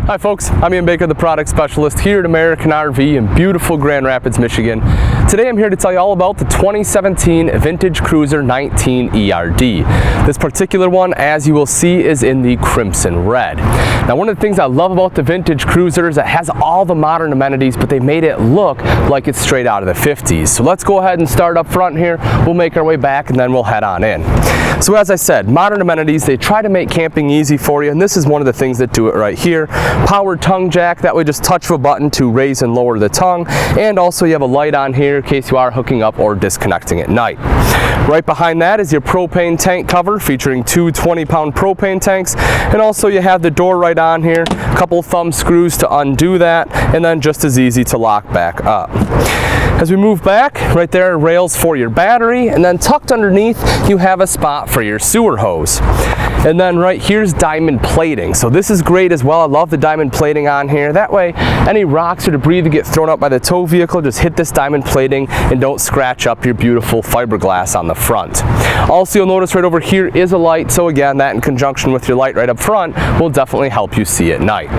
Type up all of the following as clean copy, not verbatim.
Hi folks, I'm Ian Baker, the product specialist here at American RV in beautiful Grand Rapids, Michigan. Today I'm here to tell you all about the 2017 Vintage Cruiser 19 ERD. This particular one, as you will see, is in the crimson red. Now, one of the things I love about the Vintage Cruiser is it has all the modern amenities, but they made it look like it's straight out of the 50s. So let's go ahead and start up front here. We'll make our way back and then we'll head on in. So as I said, modern amenities, they try to make camping easy for you, and this is one of the things that do it right here. Power tongue jack, that way just touch a button to raise and lower the tongue, and also you have a light on here in case you are hooking up or disconnecting at night. Right behind that is your propane tank cover featuring two 20-pound propane tanks, and also you have the door right on here, a couple thumb screws to undo that, and then just as easy to lock back up. As we move back, right there are rails for your battery, and then tucked underneath you have a spot for your sewer hose. And then right here's diamond plating. So this is great as well. I love the diamond plating on here. That way any rocks or debris that get thrown up by the tow vehicle, just hit this diamond plating and don't scratch up your beautiful fiberglass on the front. Also, you'll notice right over here is a light. So again, that in conjunction with your light right up front will definitely help you see at night.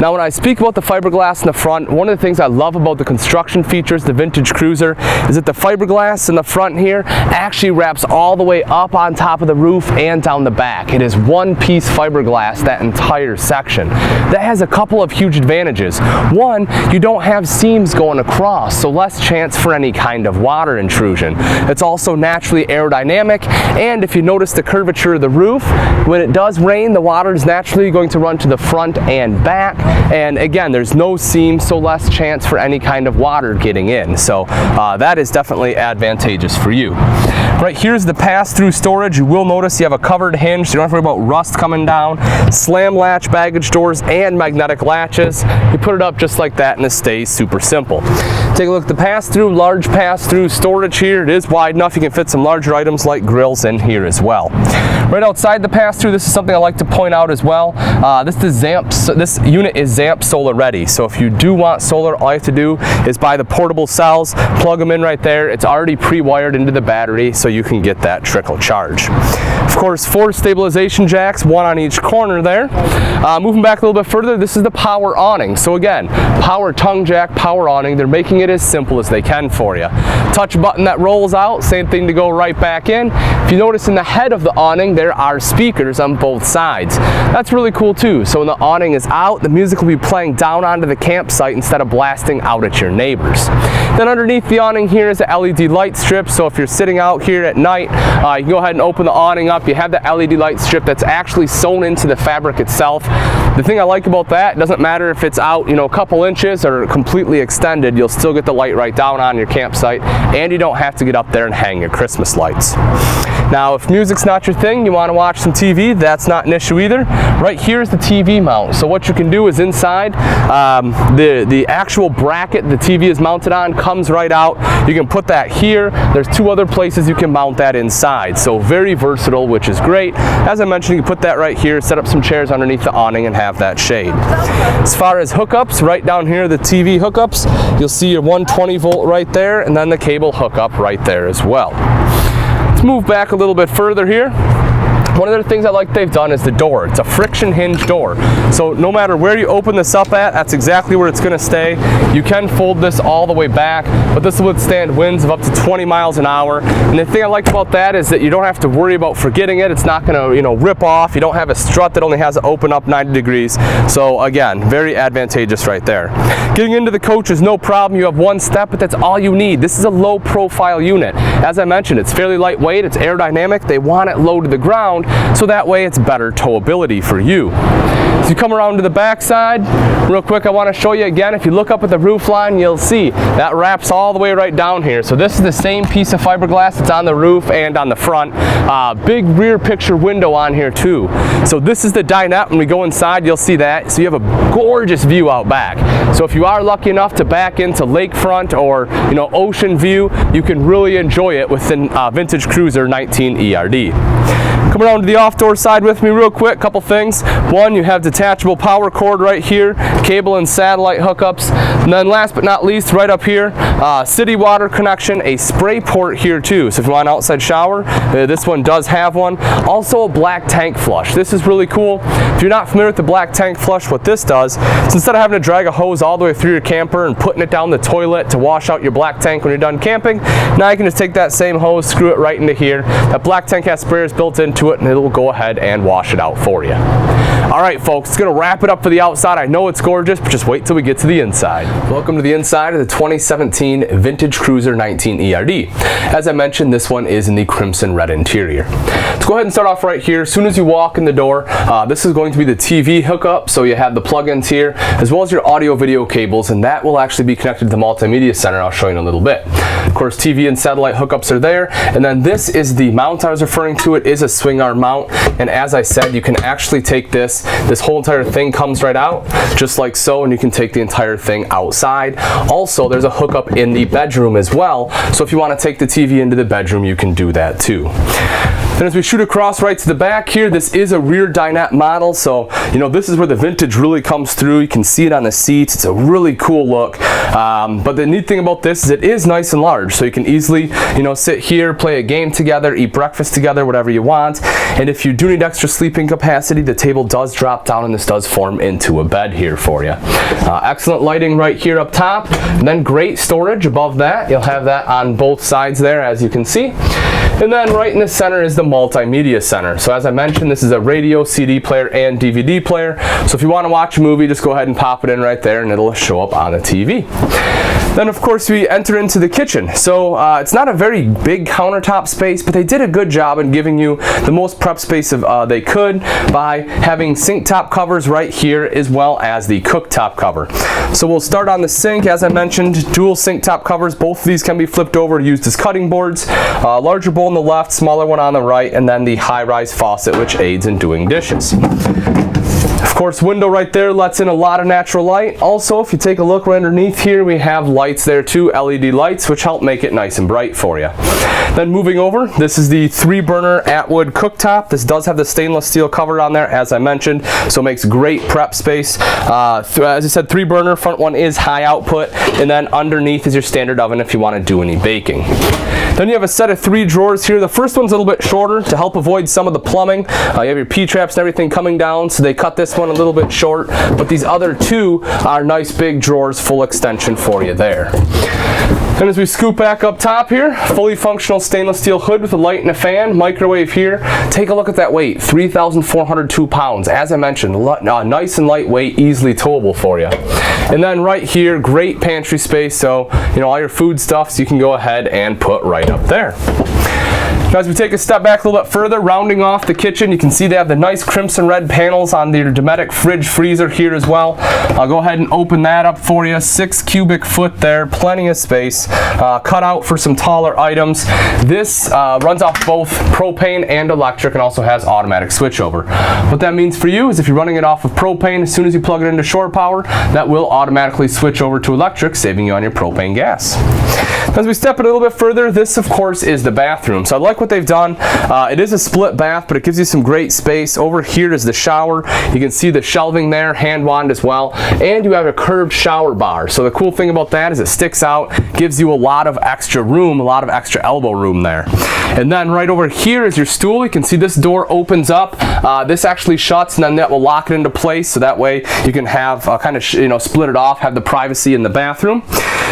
Now, when I speak about the fiberglass in the front, one of the things I love about the construction features, the Vintage Cruiser, is that the fiberglass in the front here actually wraps all the way up on top of the roof and down the back. It is one-piece fiberglass, that entire section. That has a couple of huge advantages. One, you don't have seams going across, so less chance for any kind of water intrusion. It's also naturally aerodynamic, and if you notice the curvature of the roof, when it does rain, the water is naturally going to run to the front and back, and again, there's no seams, so less chance for any kind of water getting in. So that is definitely advantageous for you. Right here's the pass-through storage. You will notice you have a covered hinge, so you don't have to worry about rust coming down. Slam latch baggage doors and magnetic latches. You put it up just like that and it stays super simple. Take a look at the pass-through, large pass-through storage here. It is wide enough. You can fit some larger items like grills in here as well. Right outside the pass-through, this is something I like to point out as well. This unit is ZAMP solar ready. So if you do want solar, all you have to do is buy the portable cells, plug them in right there. It's already pre-wired into the battery, so you can get that trickle charge. Of course, 4 stabilization jacks, 1 on each corner there. Moving back a little bit further, this is the power awning. So again, power tongue jack, power awning. They're making it as simple as they can for you. Touch a button that rolls out, same thing to go right back in. If you notice in the head of the awning, there are speakers on both sides. That's really cool too. So when the awning is out, the music will be playing down onto the campsite instead of blasting out at your neighbors. Then underneath the awning here is a LED light strip. So if you're sitting out here at night, you can go ahead and open the awning up. You have the LED light strip that's actually sewn into the fabric itself. The thing I like about that, it doesn't matter if it's out, a couple inches or completely extended, you'll still get the light right down on your campsite, and you don't have to get up there and hang your Christmas lights. Now, if music's not your thing, you want to watch some TV, that's not an issue either. Right here is the TV mount. So what you can do is inside, the actual bracket the TV is mounted on comes right out. You can put that here. There's 2 other places you can mount that inside. So very versatile, which is great. As I mentioned, you can put that right here, set up some chairs underneath the awning and have that shade. As far as hookups, right down here, the TV hookups, you'll see your 120 volt right there, and then the cable hookup right there as well. Let's move back a little bit further here. One of the things I like they've done is the door. It's a friction hinge door. So no matter where you open this up at, that's exactly where it's going to stay. You can fold this all the way back, but this will withstand winds of up to 20 miles an hour. And the thing I like about that is that you don't have to worry about forgetting it. It's not going to, rip off. You don't have a strut that only has to open up 90 degrees. So again, very advantageous right there. Getting into the coach is no problem. You have 1 step, but that's all you need. This is a low profile unit. As I mentioned, it's fairly lightweight. It's aerodynamic. They want it low to the ground, so that way it's better towability for you. As you come around to the back side, real quick, I want to show you again. If you look up at the roof line, you'll see that wraps all the way right down here. So this is the same piece of fiberglass that's on the roof and on the front. Big rear picture window on here too. So this is the dinette. When we go inside, you'll see that. So you have a gorgeous view out back. So if you are lucky enough to back into lakefront or ocean view, you can really enjoy it with the Vintage Cruiser 19 ERD. Come around to the off-door side with me real quick, couple things. One, you have detachable power cord right here, cable and satellite hookups. And then last but not least, right up here, city water connection, a spray port here too. So if you want an outside shower, this one does have one. Also a black tank flush. This is really cool. If you're not familiar with the black tank flush, what this does is instead of having to drag a hose all the way through your camper and putting it down the toilet to wash out your black tank when you're done camping, now you can just take that same hose, screw it right into here. That black tank has sprayers built into it, and it will go ahead and wash it out for you. All right, folks, it's going to wrap it up for the outside. I know it's gorgeous, but just wait till we get to the inside. Welcome to the inside of the 2017 Vintage Cruiser 19 ERD. As I mentioned, this one is in the crimson red interior. Let's go ahead and start off right here. As soon as you walk in the door, this is going to be the TV hookup, so you have the plug-ins here, as well as your audio video cables, and that will actually be connected to the Multimedia Center. I'll show you in a little bit. Of course, TV and satellite hookups are there, and then this is the mount I was referring to. It is a swing arm mount, and as I said, you can actually take this whole entire thing comes right out, just like so, and you can take the entire thing outside. Also, there's a hookup in the bedroom as well, so if you want to take the TV into the bedroom, you can do that too. Then as we shoot across right to the back here, this is a rear dinette model, so you know this is where the vintage really comes through. You can see it on the seats. It's a really cool look, but the neat thing about this is it is nice and large, so you can easily, you know, sit here, play a game together, eat breakfast together, whatever you want. And if you do need extra sleeping capacity, the table does drop down and this does form into a bed here for you. Excellent lighting right here up top, and then great storage above that. You'll have that on both sides there, as you can see. And then right in the center is the Multimedia Center. So as I mentioned, this is a radio, CD player, and DVD player. So if you want to watch a movie, just go ahead and pop it in right there and it'll show up on the TV. Then of course we enter into the kitchen. So it's not a very big countertop space, but they did a good job in giving you the most prep space they could by having sink top covers right here, as well as the cooktop cover. So we'll start on the sink. As I mentioned, dual sink top covers. Both of these can be flipped over, used as cutting boards. Larger bowl on the left, smaller one on the right, and then the high-rise faucet, which aids in doing dishes. Of course, window right there lets in a lot of natural light. Also, if you take a look right underneath here, we have lights there too, LED lights, which help make it nice and bright for you. Then moving over, this is the 3-burner Atwood cooktop. This does have the stainless steel cover on there, as I mentioned, so it makes great prep space. As I said, 3-burner, front one is high output, and then underneath is your standard oven if you want to do any baking. Then you have a set of 3 drawers here. The first one's a little bit shorter to help avoid some of the plumbing. You have your P-traps and everything coming down, so they cut this one a little bit short, but these other 2 are nice big drawers, full extension for you there. And as we scoop back up top here, fully functional stainless steel hood with a light and a fan, microwave here. Take a look at that weight, 3,402 pounds. As I mentioned, nice and lightweight, easily towable for you. And then right here, great pantry space, so you know all your food stuffs you can go ahead and put right up there. Now as we take a step back a little bit further, rounding off the kitchen, you can see they have the nice crimson red panels on their Dinette fridge freezer here as well. I'll go ahead and open that up for you. 6 cubic foot there, plenty of space. Cut out for some taller items. This runs off both propane and electric, and also has automatic switchover. What that means for you is if you're running it off of propane, as soon as you plug it into shore power, that will automatically switch over to electric, saving you on your propane gas. As we step it a little bit further, this of course is the bathroom. So I like what they've done. It is a split bath, but it gives you some great space. Over here is the shower. You can see the shelving there, hand wand as well, and you have a curved shower bar. So the cool thing about that is it sticks out, gives you a lot of extra room, a lot of extra elbow room there. And then right over here is your stool. You can see this door opens up. This actually shuts, and then that will lock it into place, so that way you can have kind of split it off, have the privacy in the bathroom.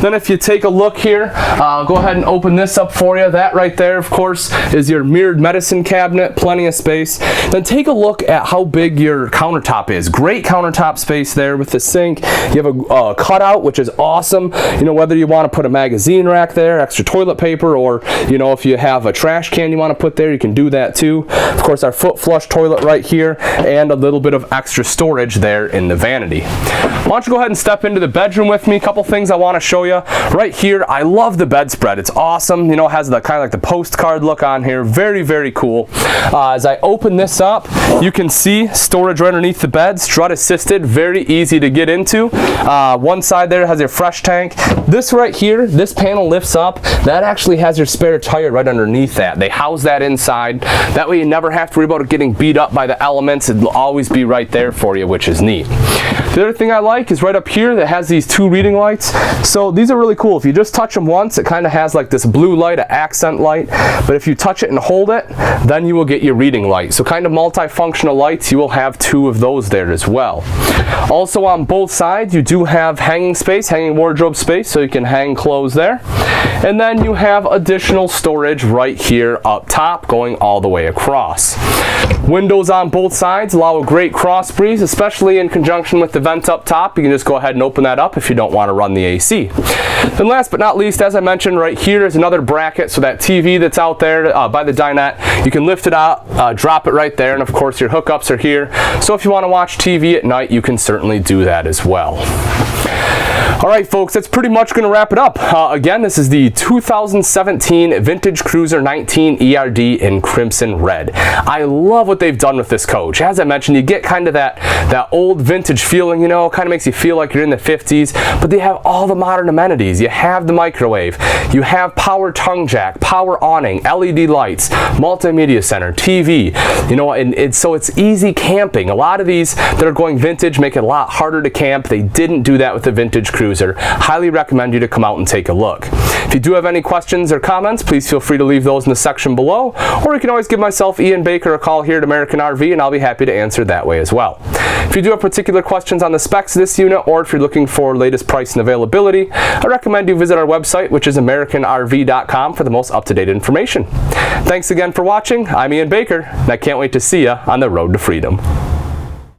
Then if you take a look here, I'll go ahead and open this up for you. That right there, of course, is your mirrored medicine cabinet, plenty of space. Then take a look at how big your countertop is. Great countertop space there with the sink. You have a cutout, which is awesome. You know, whether you want to put a magazine rack there, extra toilet paper, or if you have a trash can you want to put there, you can do that too. Of course, our foot flush toilet right here, and a little bit of extra storage there in the vanity. Why don't you go ahead and step into the bedroom with me? A couple things I want to show you. Right here, I love the bedspread. It's awesome. It has the kind of like the postcard look on here. Very, very cool. As I open this up, you can see storage right underneath the bed, strut assisted, very easy to get into. One side there has your fresh tank. This right here, this panel lifts up. That actually has your spare tire right underneath that. They house that inside. That way you never have to worry about it getting beat up by the elements. It'll always be right there for you, which is neat. The other thing I like is right up here that has these two reading lights. So these are really cool. If you just touch them once, it kind of has like this blue light, an accent light. But if you touch it and hold it, then you will get your reading light. So kind of multifunctional lights, you will have two of those there as well. Also on both sides, you do have hanging space, hanging wardrobe space, so you can hang clothes there. And then you have additional storage right here up top going all the way across. Windows on both sides allow a great cross breeze, especially in conjunction with the vent up top. You can just go ahead and open that up if you don't want to run the AC. And last but not least, as I mentioned, right here is another bracket, so that TV that's out there by the dinette, you can lift it out, drop it right there, and of course your hookups are here. So if you want to watch TV at night, you can certainly do that as well. Alright folks, that's pretty much going to wrap it up. Again, this is the 2017 Vintage Cruiser 19 ERD in Crimson Red. I love what they've done with this coach. As I mentioned, you get kind of that old vintage feeling, you know, kind of makes you feel like you're in the 50s, but they have all the modern amenities. You have the microwave, you have power tongue jack, power awning, LED lights, multimedia center, TV, you know, and so it's easy camping. A lot of these that are going vintage make it a lot harder to camp. They didn't do that with the Vintage Cruiser. Highly recommend you to come out and take a look. If you do have any questions or comments, please feel free to leave those in the section below, or you can always give myself, Ian Baker, a call here at American RV, and I'll be happy to answer that way as well. If you do have particular questions on the specs of this unit, or if you're looking for latest price and availability, I recommend you visit our website, which is AmericanRV.com, for the most up-to-date information. Thanks again for watching. I'm Ian Baker, and I can't wait to see you on the road to freedom.